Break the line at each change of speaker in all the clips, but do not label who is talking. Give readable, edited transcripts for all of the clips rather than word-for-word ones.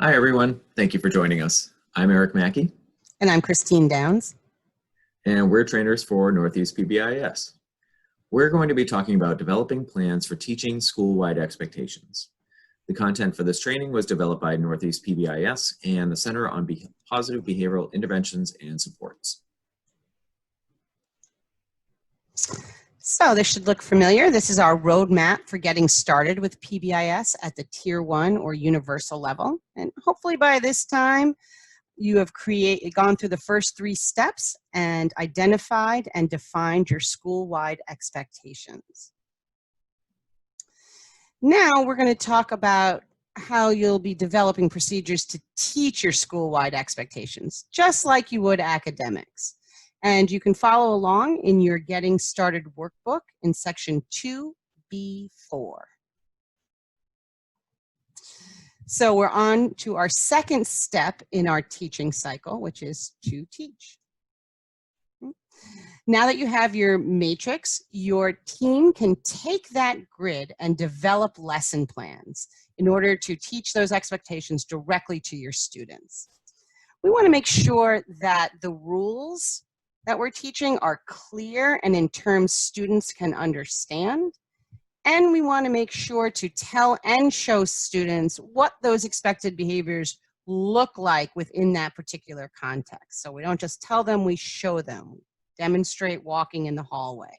Hi, everyone. Thank you for joining us. I'm Eric Mackey,
And I'm Christine Downs.
and we're trainers for Northeast PBIS. We're going to be talking about developing plans for teaching school-wide expectations. The content for this training was developed by Northeast PBIS and the Center on Positive Behavioral Interventions and Supports.
So this should look familiar. This is our roadmap for getting started with PBIS at the Tier 1 or universal level. And hopefully by this time, you have gone through the first 3 steps and identified and defined your school-wide expectations. Now we're going to talk about how you'll be developing procedures to teach your school-wide expectations, just like you would academics. And you can follow along in your Getting Started workbook in section 2B4. So we're on to our second step in our teaching cycle, which is to teach. Now that you have your matrix, your team can take that grid and develop lesson plans in order to teach those expectations directly to your students. We want to make sure that the rules that we're teaching are clear and in terms students can understand. And we want to make sure to tell and show students what those expected behaviors look like within that particular context. So we don't just tell them, we show them. Demonstrate walking in the hallway.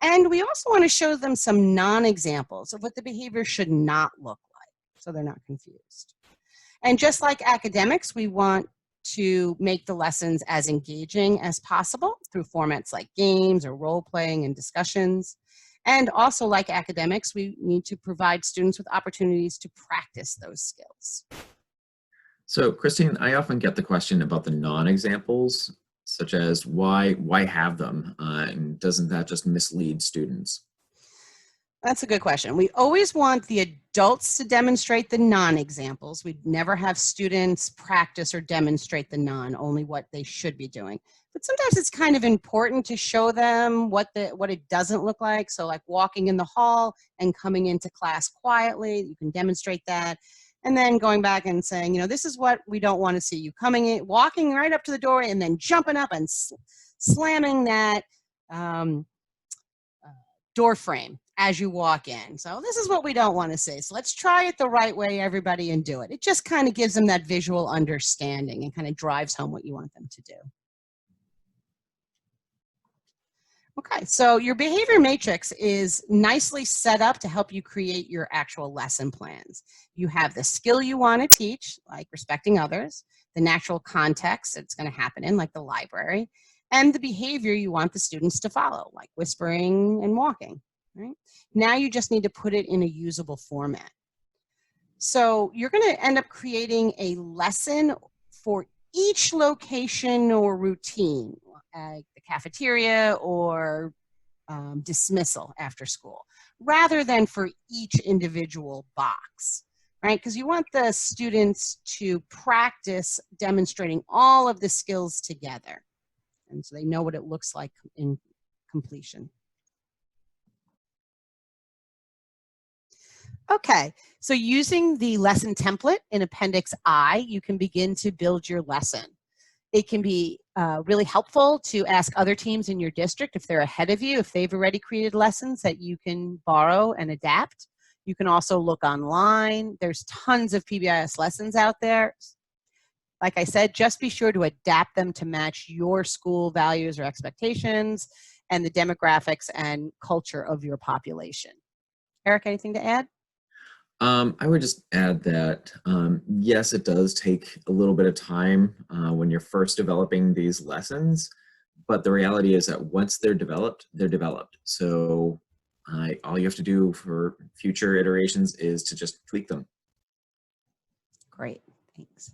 And we also want to show them some non-examples of what the behavior should not look like, so they're not confused. And just like academics, we want to make the lessons as engaging as possible through formats like games or role-playing and discussions. And also like academics, we need to provide students with opportunities to practice those skills.
So, Christine, I often get the question about the non-examples, such as why have them, and doesn't that just mislead students?
That's a good question. We always want the adults to demonstrate the non-examples. We'd never have students practice or demonstrate the only what they should be doing. But sometimes it's kind of important to show them what it doesn't look like. So like walking in the hall and coming into class quietly, you can demonstrate that. And then going back and saying, you know, this is what we don't want to see. You coming in, walking right up to the door and then jumping up and slamming that door frame as you walk in. So this is what we don't want to see. So let's try it the right way, everybody, and do it. It just kind of gives them that visual understanding and kind of drives home what you want them to do. Okay, so your behavior matrix is nicely set up to help you create your actual lesson plans. You have the skill you want to teach, like respecting others, the natural context it's going to happen in, like the library, and the behavior you want the students to follow, like whispering and walking. Right? Now you just need to put it in a usable format. So you're going to end up creating a lesson for each location or routine, like the cafeteria or dismissal after school, rather than for each individual box, right? Because you want the students to practice demonstrating all of the skills together. And so they know what it looks like in completion. Okay, so using the lesson template in Appendix I, you can begin to build your lesson. It can be really helpful to ask other teams in your district if they're ahead of you, if they've already created lessons that you can borrow and adapt. You can also look online. There's tons of PBIS lessons out there. Like I said, just be sure to adapt them to match your school values or expectations and the demographics and culture of your population. Eric, anything to add?
I would just add that, yes, it does take a little bit of time when you're first developing these lessons, but the reality is that once they're developed, they're developed. So all you have to do for future iterations is to just tweak them.
Great, thanks.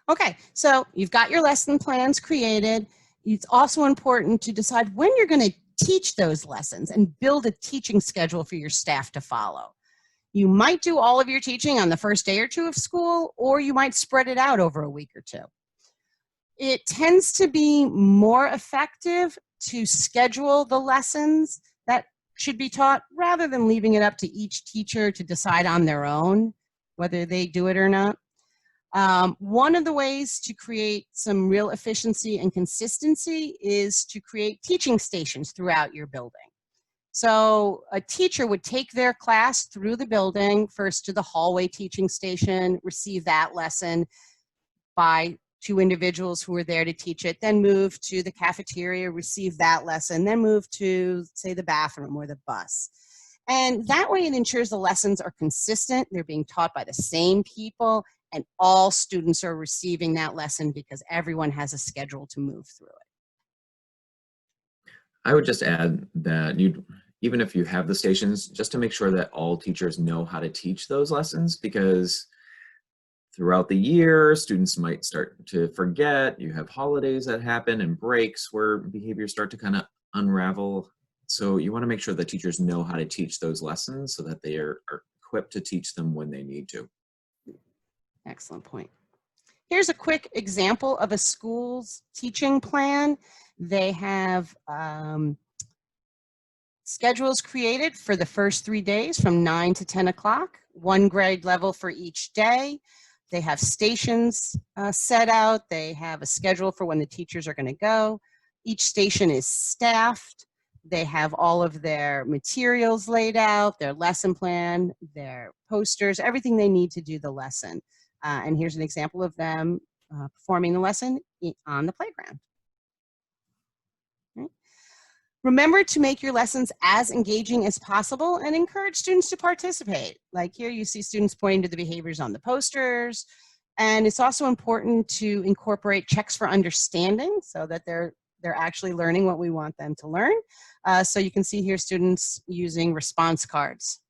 Okay, so you've got your lesson plans created. It's also important to decide when you're going to teach those lessons and build a teaching schedule for your staff to follow. You might do all of your teaching on the first day or two of school, or you might spread it out over a week or two. It tends to be more effective to schedule the lessons that should be taught, rather than leaving it up to each teacher to decide on their own whether they do it or not. One of the ways to create some real efficiency and consistency is to create teaching stations throughout your building. So a teacher would take their class through the building, first to the hallway teaching station, receive that lesson by two individuals who were there to teach it, then move to the cafeteria, receive that lesson, then move to, say, the bathroom or the bus. And that way it ensures the lessons are consistent, they're being taught by the same people, and all students are receiving that lesson because everyone has a schedule to move through it.
I would just add that even if you have the stations, just to make sure that all teachers know how to teach those lessons, because throughout the year, students might start to forget. You have holidays that happen and breaks where behaviors start to kind of unravel. So you want to make sure that teachers know how to teach those lessons so that they are equipped to teach them when they need to.
Excellent point. Here's a quick example of a school's teaching plan. They have schedules created for the first 3 days from 9 to 10 o'clock, one grade level for each day. They have stations set out. They have a schedule for when the teachers are going to go. Each station is staffed. They have all of their materials laid out, their lesson plan, their posters, everything they need to do the lesson. And here's an example of them performing the lesson on the playground. Right. Remember to make your lessons as engaging as possible and encourage students to participate. Like here you see students pointing to the behaviors on the posters. And it's also important to incorporate checks for understanding so that they're actually learning what we want them to learn. So you can see here students using response cards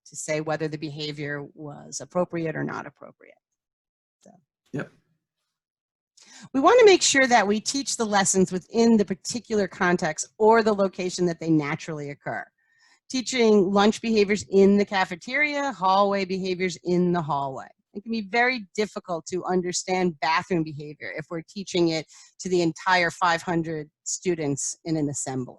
to say whether the behavior was appropriate or not appropriate. So.
Yep.
We want to make sure that we teach the lessons within the particular context or the location that they naturally occur. Teaching lunch behaviors in the cafeteria, hallway behaviors in the hallway. It can be very difficult to understand bathroom behavior if we're teaching it to the entire 500 students in an assembly.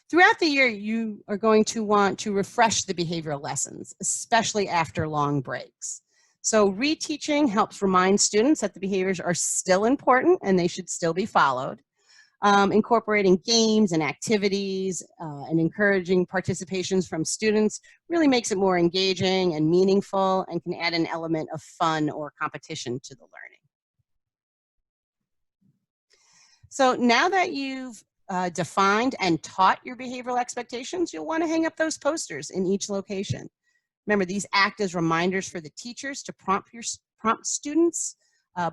Throughout the year, you are going to want to refresh the behavioral lessons, especially after long breaks. So reteaching helps remind students that the behaviors are still important and they should still be followed. Incorporating games and activities and encouraging participations from students really makes it more engaging and meaningful and can add an element of fun or competition to the learning. So now that you've defined and taught your behavioral expectations, you'll want to hang up those posters in each location. Remember, these act as reminders for the teachers to prompt students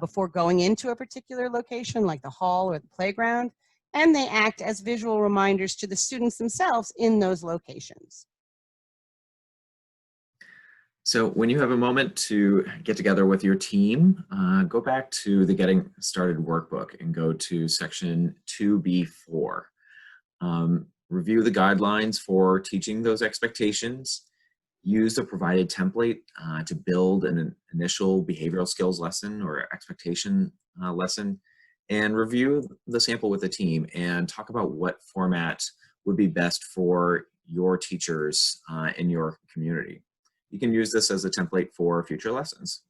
before going into a particular location like the hall or the playground, and they act as visual reminders to the students themselves in those locations.
So when you have a moment to get together with your team, go back to the Getting Started workbook and go to section 2B4. Review the guidelines for teaching those expectations. Use the provided template to build an initial behavioral skills lesson or expectation lesson, and review the sample with the team and talk about what format would be best for your teachers in your community. You can use this as a template for future lessons.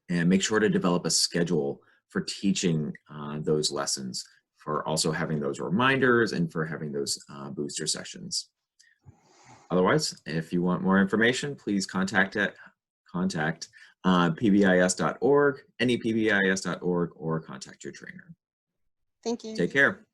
And make sure to develop a schedule for teaching those lessons, for also having those reminders and for having those booster sessions. Otherwise, if you want more information, please contact PBIS.org, nepbis.org, or contact your trainer.
Thank you.
Take care.